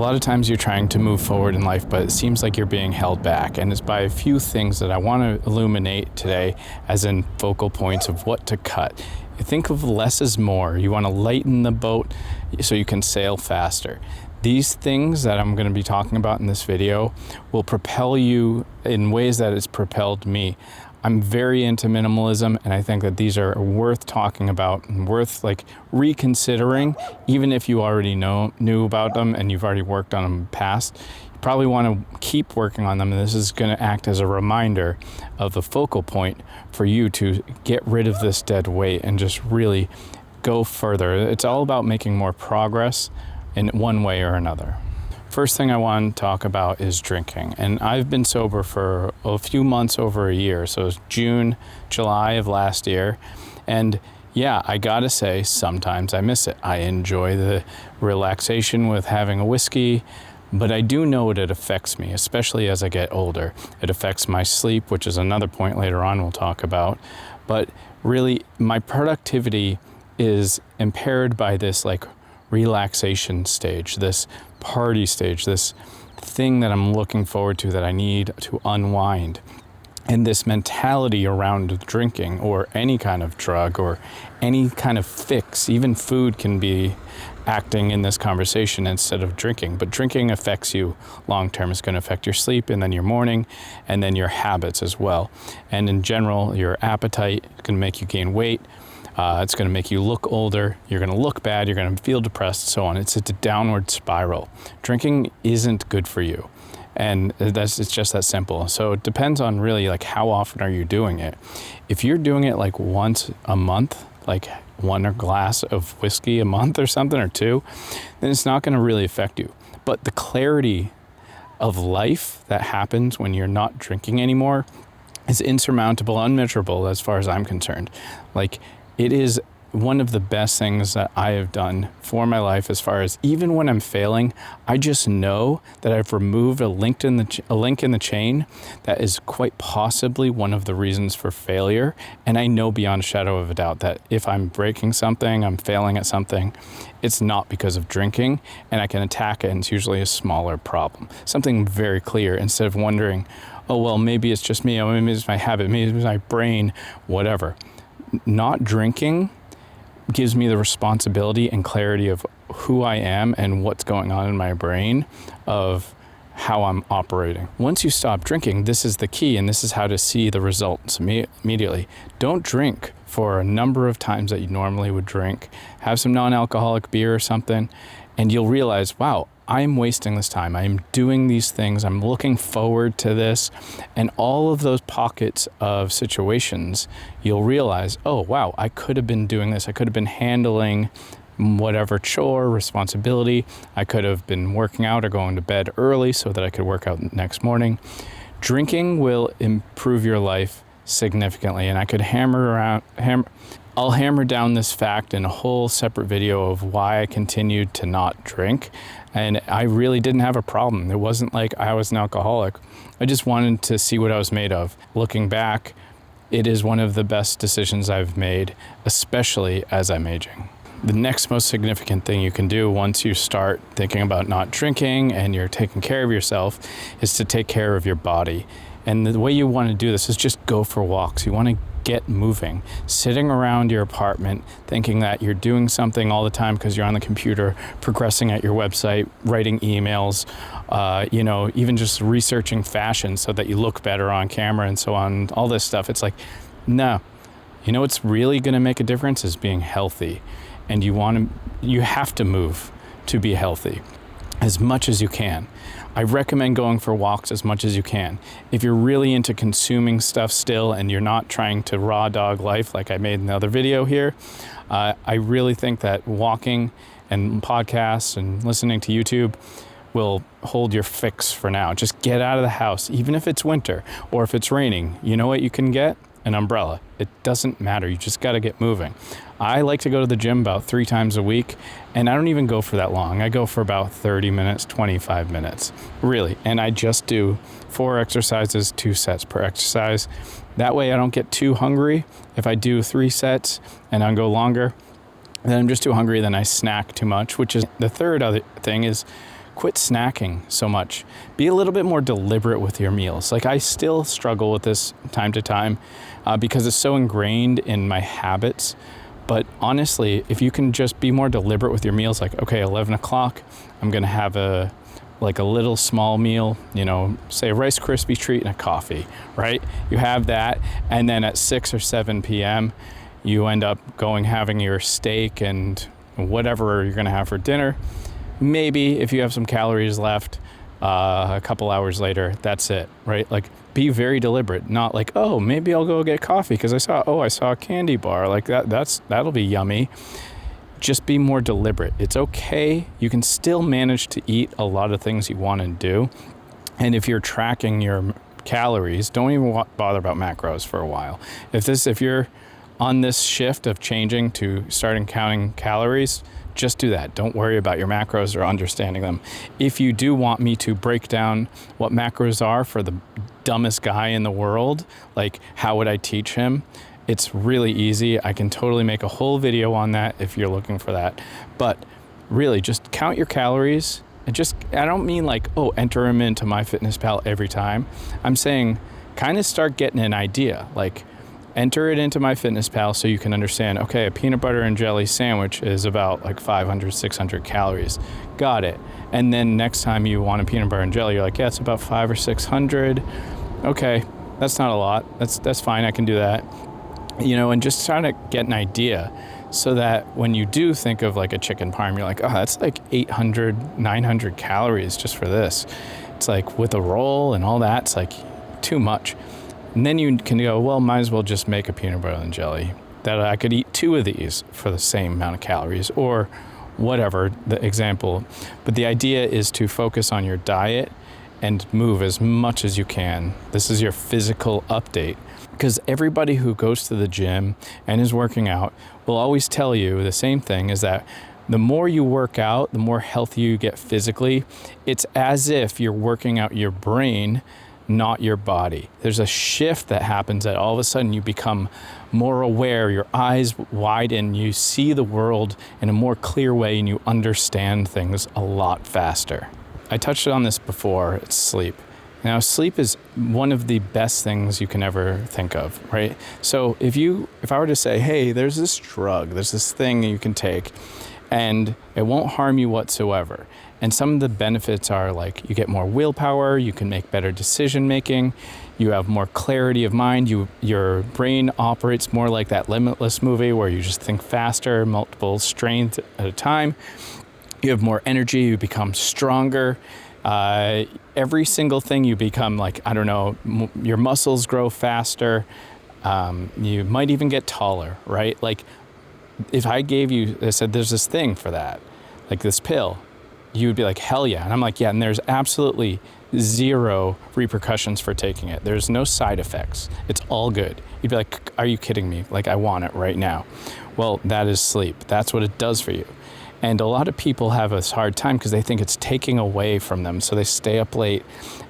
lot of times you're trying to move forward in life, but it seems like you're being held back. And it's by a few things that I want to illuminate today as in focal points of what to cut. Think of less is more. You want to lighten the boat so you can sail faster. These things that I'm going to be talking about in this video will propel you in ways that it's propelled me. I'm very into minimalism, and I think that these are worth talking about and worth reconsidering, even if you already knew about them and you've already worked on them in the past. You probably want to keep working on them, and this is going to act as a reminder of the focal point for you to get rid of this dead weight and just really go further. It's all about making more progress in one way or another. First thing I want to talk about is drinking. And I've been sober for a few months, over a year. So it's June, July of last year. And yeah, I gotta say, sometimes I miss it. I enjoy the relaxation with having a whiskey, but I do know it affects me, especially as I get older. It affects my sleep, which is another point later on we'll talk about. But really, my productivity is impaired by this relaxation stage, this party stage, this thing that I'm looking forward to that I need to unwind. And this mentality around drinking or any kind of drug or any kind of fix, even food can be acting in this conversation instead of drinking. But drinking affects you long term. It's going to affect your sleep and then your morning and then your habits as well. And in general, your appetite can make you gain weight. It's going to make you look older, you're going to look bad, you're going to feel depressed, so on. It's a downward spiral. Drinking isn't good for you, and it's just that simple. So it depends on really how often are you doing it. If you're doing it once a month, one glass of whiskey a month or something, or two, then it's not going to really affect you. But the clarity of life that happens when you're not drinking anymore is insurmountable, unmeasurable as far as I'm concerned. It is one of the best things that I have done for my life, as far as even when I'm failing, I just know that I've removed a link in the chain that is quite possibly one of the reasons for failure. And I know beyond a shadow of a doubt that if I'm breaking something, I'm failing at something, it's not because of drinking, and I can attack it, and it's usually a smaller problem. Something very clear, instead of wondering, oh, well, maybe it's just me, or maybe it's my habit, maybe it's my brain, whatever. Not drinking gives me the responsibility and clarity of who I am and what's going on in my brain, of how I'm operating. Once you stop drinking, this is the key, and this is how to see the results immediately. Don't drink for a number of times that you normally would drink. Have some non-alcoholic beer or something, and you'll realize, wow, I'm wasting this time. I'm doing these things. I'm looking forward to this. And all of those pockets of situations, you'll realize, oh, wow, I could have been doing this. I could have been handling whatever chore, responsibility. I could have been working out or going to bed early so that I could work out next morning. Drinking will improve your life significantly. And I could I'll hammer down this fact in a whole separate video of why I continued to not drink. And I really didn't have a problem. It wasn't like I was an alcoholic. I just wanted to see what I was made of. Looking back, it is one of the best decisions I've made, especially as I'm aging. The next most significant thing you can do once you start thinking about not drinking and you're taking care of yourself is to take care of your body. And the way you want to do this is just go for walks. You want to get moving. Sitting around your apartment thinking that you're doing something all the time because you're on the computer, progressing at your website, writing emails, even just researching fashion so that you look better on camera and so on, all this stuff. It's no. What's really going to make a difference is being healthy. And you have to move to be healthy as much as you can. I recommend going for walks as much as you can. If you're really into consuming stuff still and you're not trying to raw dog life like I made in the other video here, I really think that walking and podcasts and listening to YouTube will hold your fix for now. Just get out of the house, even if it's winter or if it's raining. You know what you can get? An umbrella. It doesn't matter. You just got to get moving. I like to go to the gym about 3 times a week, and I don't even go for that long. I go for about 30 minutes, 25 minutes, really. And I just do 4 exercises, 2 sets per exercise. That way I don't get too hungry. If I do 3 sets and I go longer, then I'm just too hungry, then I snack too much, which is the third other thing is quit snacking so much. Be a little bit more deliberate with your meals. Like, I still struggle with this time to time because it's so ingrained in my habits. But honestly, if you can just be more deliberate with your meals, like, okay, 11 o'clock, I'm going to have a little small meal, say a Rice Krispie treat and a coffee, right? You have that. And then at 6 or 7 p.m., you end up having your steak and whatever you're going to have for dinner. Maybe if you have some calories left, a couple hours later, that's it, right? Like, be very deliberate, not like, oh, maybe I'll go get coffee because I saw a candy bar, like that'll be yummy. Just be more deliberate. It's okay. You can still manage to eat a lot of things you want to do. And if you're tracking your calories, don't even bother about macros for a while. If you're on this shift of changing to starting counting calories, just do that. Don't worry about your macros or understanding them. If you do want me to break down what macros are for the dumbest guy in the world, like how would I teach him? It's really easy. I can totally make a whole video on that if you're looking for that. But really, just count your calories. I don't mean like, oh, enter them into MyFitnessPal every time. I'm saying kind of start getting an idea. Like, enter it into MyFitnessPal so you can understand, okay, a peanut butter and jelly sandwich is about like 500, 600 calories. Got it. And then next time you want a peanut butter and jelly, you're like, yeah, it's about 500 or 600. Okay, that's not a lot. That's fine. I can do that. And just trying to get an idea so that when you do think of like a chicken parm, you're like, oh, that's like 800, 900 calories just for this. It's like with a roll and all that, it's like too much. And then you can go, well, might as well just make a peanut butter and jelly. That I could eat 2 of these for the same amount of calories or whatever the example. But the idea is to focus on your diet and move as much as you can. This is your physical update. Because everybody who goes to the gym and is working out will always tell you the same thing, is that the more you work out, the more healthy you get physically. It's as if you're working out your brain, not your body. There's a shift that happens that all of a sudden you become more aware, your eyes widen, you see the world in a more clear way, and you understand things a lot faster. I touched on this before, it's sleep. Now, sleep is one of the best things you can ever think of, right? So if I were to say, hey, there's this drug, there's this thing you can take, and it won't harm you whatsoever. And some of the benefits are like you get more willpower, you can make better decision making, you have more clarity of mind, your brain operates more like that Limitless movie where you just think faster, multiple strains at a time. You have more energy, you become stronger. Every single thing you become like, I don't know, your muscles grow faster. You might even get taller, right? Like if I said there's this thing for that, like this pill, you would be like, hell yeah. And I'm like, yeah, and there's absolutely 0 repercussions for taking it. There's no side effects. It's all good. You'd be like, are you kidding me? Like, I want it right now. Well, that is sleep. That's what it does for you. And a lot of people have a hard time because they think it's taking away from them. So they stay up late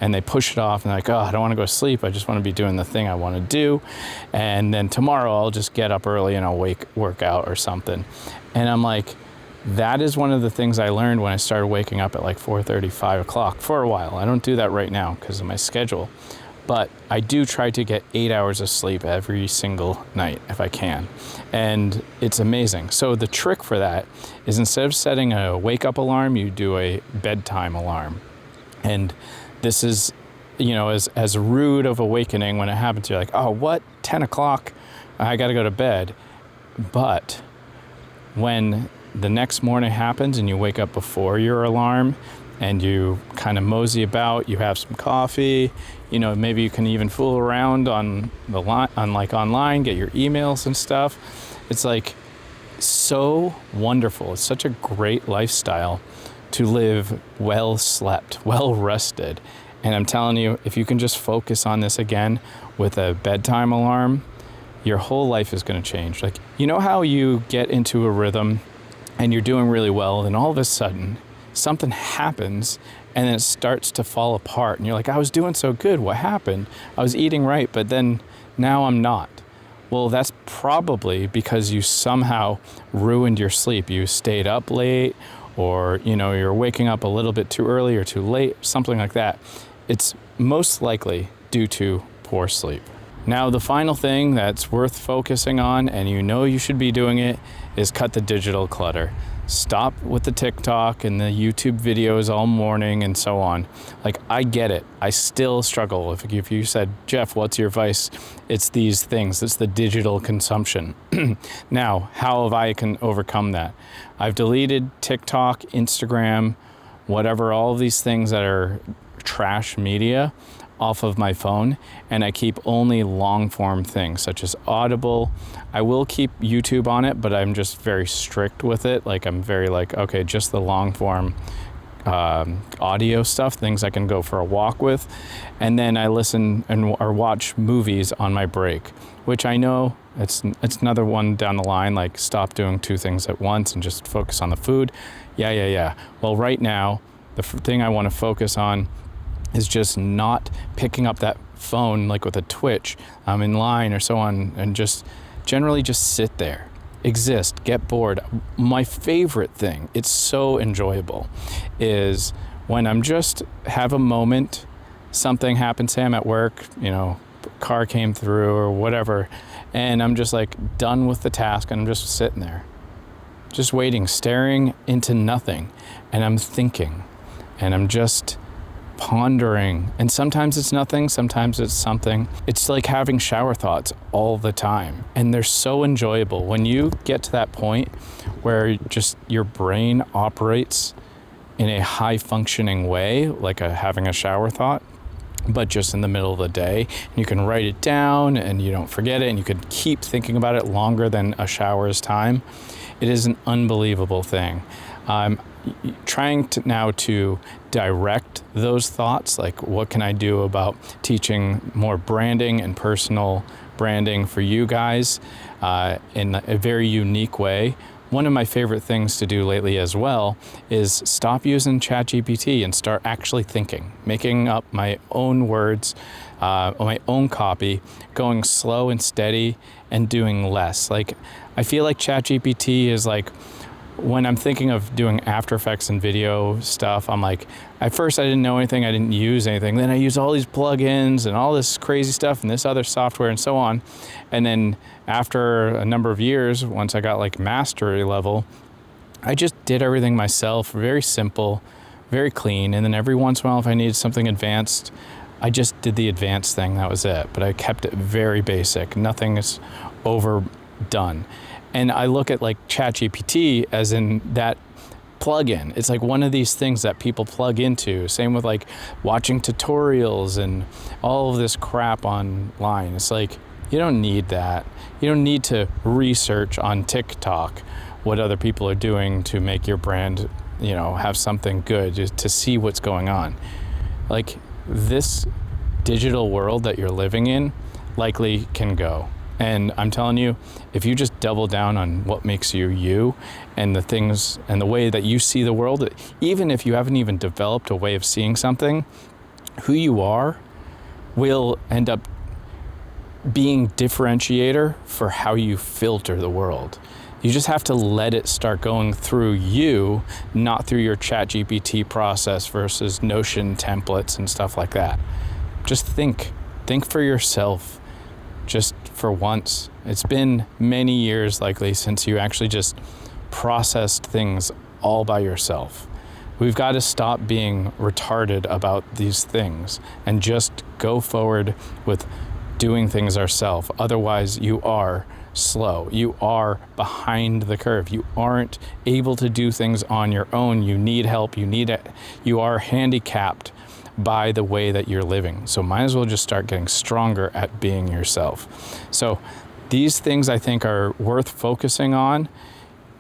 and they push it off and they're like, oh, I don't want to go to sleep. I just want to be doing the thing I want to do. And then tomorrow I'll just get up early and I'll work out or something. And I'm like, that is one of the things I learned when I started waking up at like 4:30, 5 o'clock for a while. I don't do that right now because of my schedule. But I do try to get 8 hours of sleep every single night if I can. And it's amazing. So the trick for that is instead of setting a wake-up alarm, you do a bedtime alarm. And this is, as rude of awakening when it happens. You're like, oh, what? 10 o'clock? I got to go to bed. But when the next morning happens and you wake up before your alarm and you kind of mosey about, you have some coffee, maybe you can even fool around on online, get your emails and stuff. It's like so wonderful. It's such a great lifestyle to live well slept, well rested. And I'm telling you, if you can just focus on this again with a bedtime alarm, your whole life is going to change. Like, how you get into a rhythm and you're doing really well, and all of a sudden something happens and then it starts to fall apart and you're like, I was doing so good, what happened? I was eating right, but then now I'm not. Well, that's probably because you somehow ruined your sleep. You stayed up late, or you're waking up a little bit too early or too late, something like that, it's most likely due to poor sleep. Now, the final thing that's worth focusing on, and you should be doing it, is cut the digital clutter. Stop with the TikTok and the YouTube videos all morning and so on. Like, I get it. I still struggle. If you said, Jeff, what's your advice? It's these things. It's the digital consumption. Now, how have I can overcome that? I've deleted TikTok, Instagram, whatever, all of these things that are trash media off of my phone, and I keep only long form things such as Audible. I will keep YouTube on it, but I'm just very strict with it. Like, I'm very okay, just the long form audio stuff, things I can go for a walk with. And then I listen or watch movies on my break, which I know it's another one down the line, like stop doing two things at once and just focus on the food. Yeah. Well, right now, the thing I want to focus on is just not picking up that phone like with a twitch in line or so on, and just generally just sit there, exist, get bored. My favorite thing, it's so enjoyable, is when I'm just have a moment, something happens, say I'm at work, car came through or whatever, and I'm just like done with the task and I'm just sitting there, just waiting, staring into nothing, and I'm thinking, and I'm just pondering, and sometimes it's nothing, sometimes it's something. It's like having shower thoughts all the time, and they're so enjoyable. When you get to that point where just your brain operates in a high functioning way, like having a shower thought, but just in the middle of the day, and you can write it down and you don't forget it, and you could keep thinking about it longer than a shower's time. It is an unbelievable thing. Trying to direct those thoughts, like what can I do about teaching more branding and personal branding for you guys in a very unique way. One of my favorite things to do lately as well is stop using ChatGPT and start actually thinking, making up my own words, my own copy, going slow and steady and doing less. Like, I feel like ChatGPT is like, when I'm thinking of doing After Effects and video stuff, I'm like, at first I didn't know anything, I didn't use anything. Then I use all these plugins and all this crazy stuff and this other software and so on. And then after a number of years, once I got like mastery level, I just did everything myself, very simple, very clean. And then every once in a while, if I needed something advanced, I just did the advanced thing, that was it. But I kept it very basic, nothing is overdone. And I look at like ChatGPT as in that plugin. It's like one of these things that people plug into. Same with like watching tutorials and all of this crap online. It's like, you don't need that. You don't need to research on TikTok what other people are doing to make your brand, have something good, just to see what's going on. Like, this digital world that you're living in likely can go. And I'm telling you, if you just double down on what makes you you and the things and the way that you see the world, even if you haven't even developed a way of seeing something, who you are will end up being differentiator for how you filter the world. You just have to let it start going through you, not through your ChatGPT process versus Notion templates and stuff like that. Just think for yourself. Just for once. It's been many years likely since you actually just processed things all by yourself. We've got to stop being retarded about these things and just go forward with doing things ourselves. Otherwise, you are slow. You are behind the curve. You aren't able to do things on your own. You need help. You are handicapped by the way that you're living. So might as well just start getting stronger at being yourself. So these things I think are worth focusing on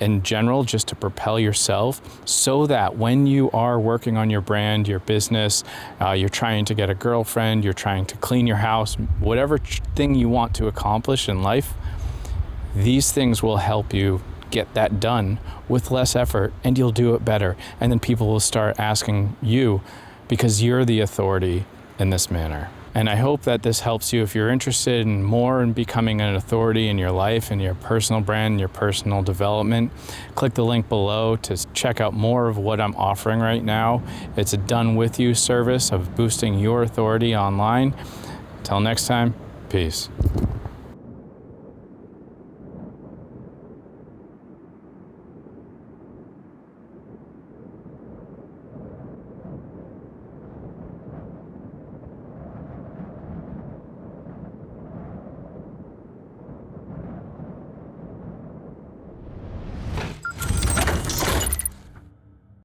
in general, just to propel yourself, so that when you are working on your brand, your business, you're trying to get a girlfriend, you're trying to clean your house, whatever thing you want to accomplish in life, these things will help you get that done with less effort, and you'll do it better. And then people will start asking you, because you're the authority in this manner. And I hope that this helps you if you're interested in more in becoming an authority in your life and your personal brand and your personal development. Click the link below to check out more of what I'm offering right now. It's a done with you service of boosting your authority online. Till next time, peace.